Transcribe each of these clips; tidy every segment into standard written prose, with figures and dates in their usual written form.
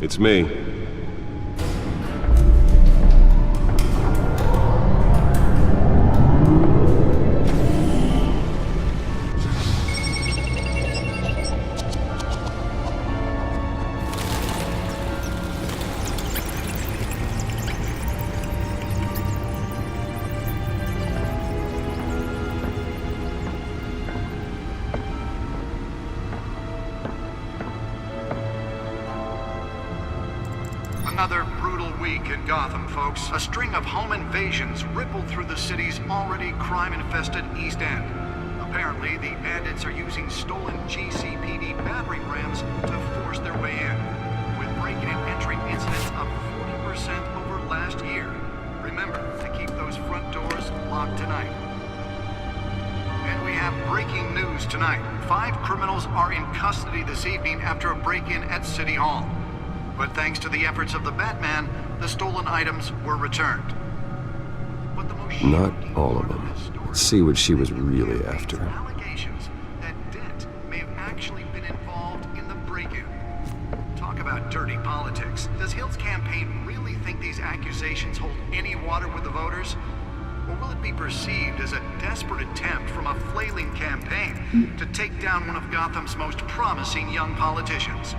It's me. Another brutal week in Gotham, folks. A string of home invasions rippled through the city's already crime-infested East End. Apparently, the bandits are using stolen GCPD battering rams to force their way in, with breaking and entering incidents up 40% over last year. Remember to keep those front doors locked tonight. And we have breaking news tonight. 5 criminals are in custody this evening after a break-in at City Hall. But thanks to the efforts of the Batman, the stolen items were returned. But the most Not all of them. Let's see what she was really after. Allegations that Dent may have actually been involved in the break-in. Talk about dirty politics. Does Hill's campaign really think these accusations hold any water with the voters? Or will it be perceived as a desperate attempt from a flailing campaign to take down one of Gotham's most promising young politicians?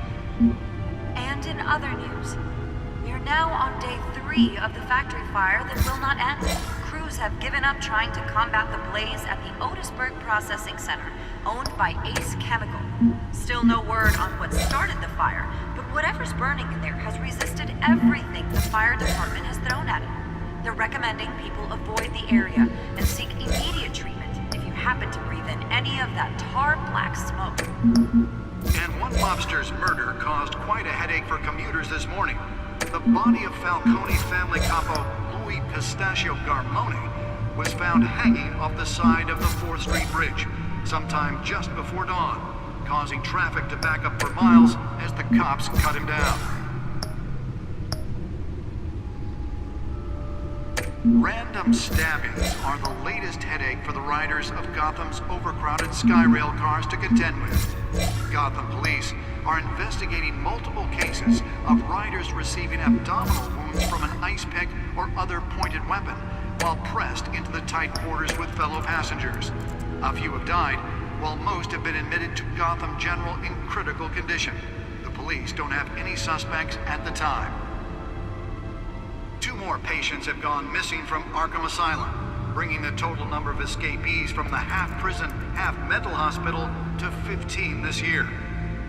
And in other news, we are now on day 3 of the factory fire that will not end. Crews have given up trying to combat the blaze at the Otisburg Processing Center, owned by Ace Chemical. Still no word on what started the fire, but whatever's burning in there has resisted everything the fire department has thrown at it. They're recommending people avoid the area and seek immediate treatment if you happen to breathe in any of that tar black smoke. And one mobster's murder caused quite a headache for commuters this morning. The body of Falcone family capo Louis Pistachio Garmone was found hanging off the side of the 4th Street Bridge sometime just before dawn, causing traffic to back up for miles as the cops cut him down. Random stabbings are the latest headache for the riders of Gotham's overcrowded Skyrail cars to contend with. Gotham police are investigating multiple cases of riders receiving abdominal wounds from an ice pick or other pointed weapon while pressed into the tight quarters with fellow passengers. A few have died, while most have been admitted to Gotham General in critical condition. The police don't have any suspects at the time. 2 more patients have gone missing from Arkham Asylum, bringing the total number of escapees from the half-prison, half-mental hospital to 15 this year.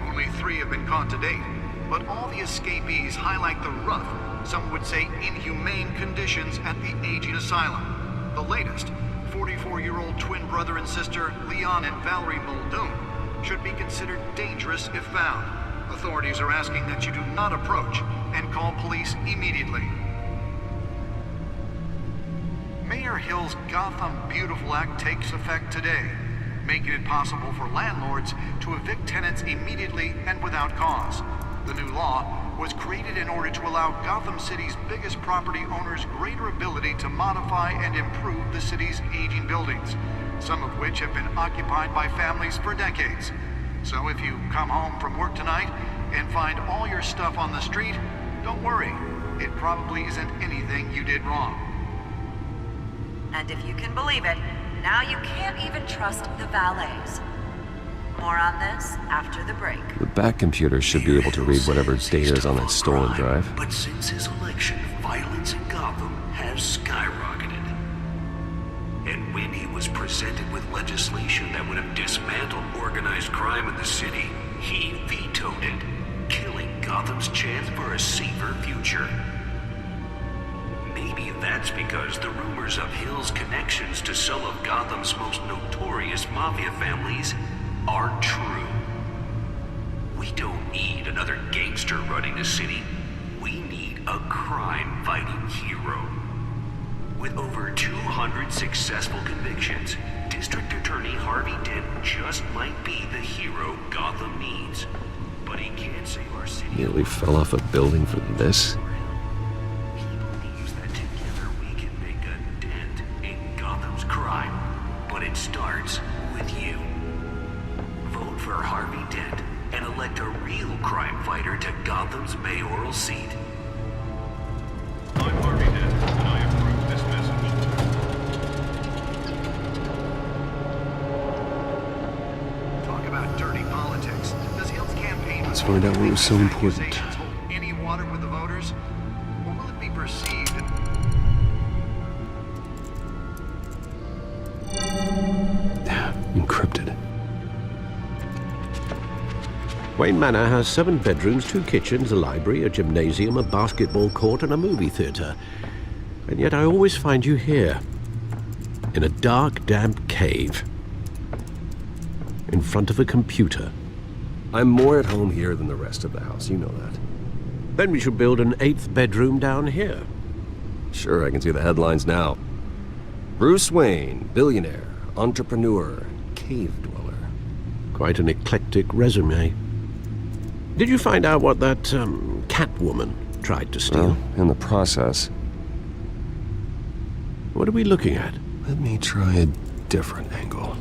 Only 3 have been caught to date, but all the escapees highlight the rough, some would say inhumane conditions at the aging asylum. The latest, 44-year-old twin brother and sister Leon and Valerie Muldoon, should be considered dangerous if found. Authorities are asking that you do not approach and call police immediately. Mayor Hill's Gotham Beautiful Act takes effect today, making it possible for landlords to evict tenants immediately and without cause. The new law was created in order to allow Gotham City's biggest property owners greater ability to modify and improve the city's aging buildings, some of which have been occupied by families for decades. So if you come home from work tonight and find all your stuff on the street, don't worry. It probably isn't anything you did wrong. And if you can believe it, now you can't even trust the valets. More on this after the break. The back computer should be able to read whatever data is on that stolen drive. But since his election, violence in Gotham has skyrocketed. And when he was presented with legislation that would have dismantled organized crime in the city, he vetoed it, killing Gotham's chance for a safer future. Maybe that's because the rumors of Hill's connections to some of Gotham's most notorious mafia families are true. We don't need another gangster running the city. We need a crime-fighting hero. With over 200 successful convictions, District Attorney Harvey Dent just might be the hero Gotham needs. But he can't save our city. Nearly fell off a building for this. He believes that together we can make a dent in Gotham's crime. But it starts with you. Vote for Harvey Dent and elect a real real crime fighter to Gotham's mayoral seat. I'm Harvey Dent, and I approve this message. Talk about dirty politics. Does Hill's campaign... Let's find out what was so important. accusations hold any water with the voters? Or will it be perceived... Encrypted. Wayne Manor has 7 bedrooms, 2 kitchens, a library, a gymnasium, a basketball court, and a movie theater. And yet I always find you here, in a dark, damp cave, in front of a computer. I'm more at home here than the rest of the house, you know that. Then we should build an 8th bedroom down here. Sure, I can see the headlines now. Bruce Wayne, billionaire, entrepreneur, cave dweller. Quite an eclectic resume. Did you find out what that, Catwoman tried to steal? Well, in the process. What are we looking at? Let me try a different angle.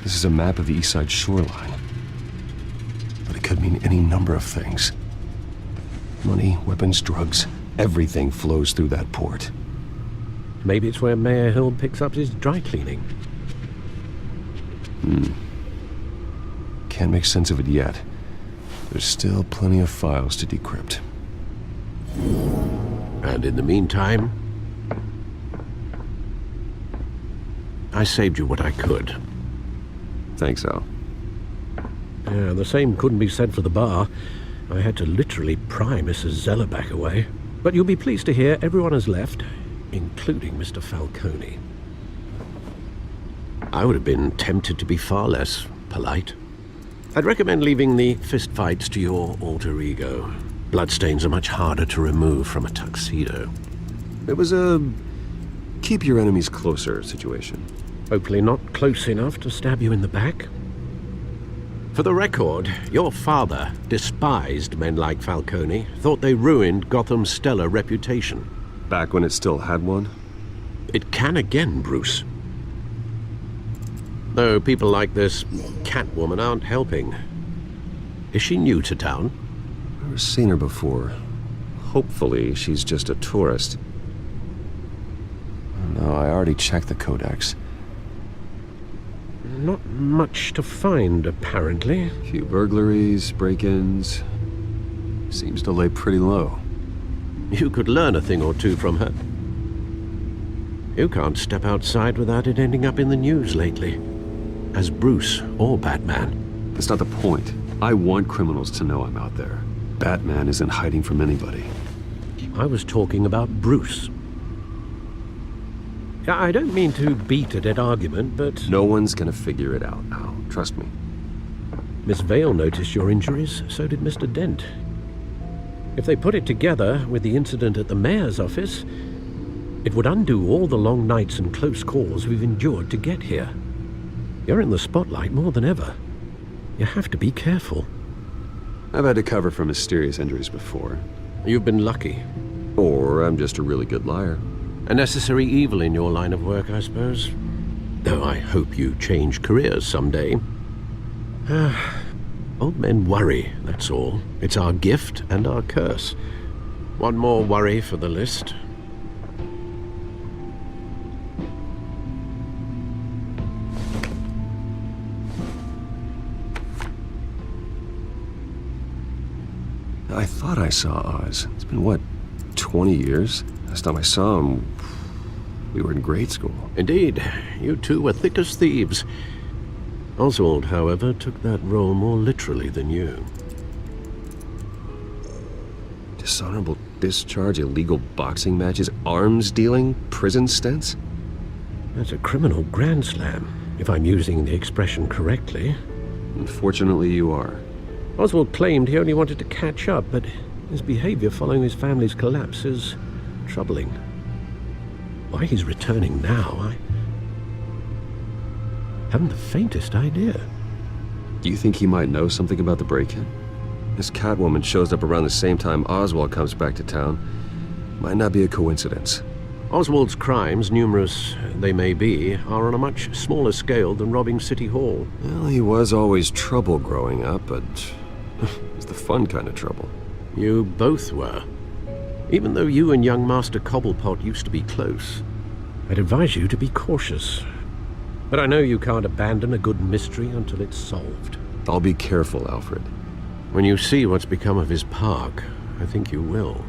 This is a map of the East Side shoreline. But it could mean any number of things. Money, weapons, drugs, everything flows through that port. Maybe it's where Mayor Hill picks up his dry cleaning. Can't make sense of it yet. There's still plenty of files to decrypt. And in the meantime, I saved you what I could. Think so. Yeah, the same couldn't be said for the bar. I had to literally pry Mrs. Zeller back away. But you'll be pleased to hear everyone has left, including Mr. Falcone. I would have been tempted to be far less polite. I'd recommend leaving the fistfights to your alter ego. Bloodstains are much harder to remove from a tuxedo. It was a keep your enemies closer situation. Hopefully not close enough to stab you in the back. For the record, your father despised men like Falcone, thought they ruined Gotham's stellar reputation. Back when it still had one? It can again, Bruce. Though people like this Catwoman aren't helping. Is she new to town? Never seen her before. Hopefully she's just a tourist. No, I already checked the codex. Not much to find, apparently. A few burglaries, break-ins. Seems to lay pretty low. You could learn a thing or two from her. You can't step outside without it ending up in the news lately. As Bruce or Batman. That's not the point. I want criminals to know I'm out there. Batman isn't hiding from anybody. I was talking about Bruce. I don't mean to beat a dead argument, but... No one's gonna figure it out now. Trust me. Miss Vale noticed your injuries, so did Mr. Dent. If they put it together with the incident at the mayor's office, it would undo all the long nights and close calls we've endured to get here. You're in the spotlight more than ever. You have to be careful. I've had to cover for mysterious injuries before. You've been lucky. Or I'm just a really good liar. A necessary evil in your line of work, I suppose. Though I hope you change careers someday. Old men worry, that's all. It's our gift and our curse. One more worry for the list. I thought I saw Oz. It's been, what, 20 years? Last time I saw him, we were in grade school. Indeed, you two were thick as thieves. Oswald, however, took that role more literally than you. Dishonorable discharge, illegal boxing matches, arms dealing, prison stints? That's a criminal grand slam. if I'm using the expression correctly. Unfortunately, you are. Oswald claimed he only wanted to catch up, but his behavior following his family's collapse is troubling. Why he's returning now, I haven't the faintest idea. Do you think he might know something about the break-in? This Catwoman shows up around the same time Oswald comes back to town. Might not be a coincidence. Oswald's crimes, numerous they may be, are on a much smaller scale than robbing City Hall. Well, he was always trouble growing up, but it's the fun kind of trouble. You both were. Even though you and young Master Cobblepot used to be close, I'd advise you to be cautious. But I know you can't abandon a good mystery until it's solved. I'll be careful, Alfred. When you see what's become of his park, I think you will.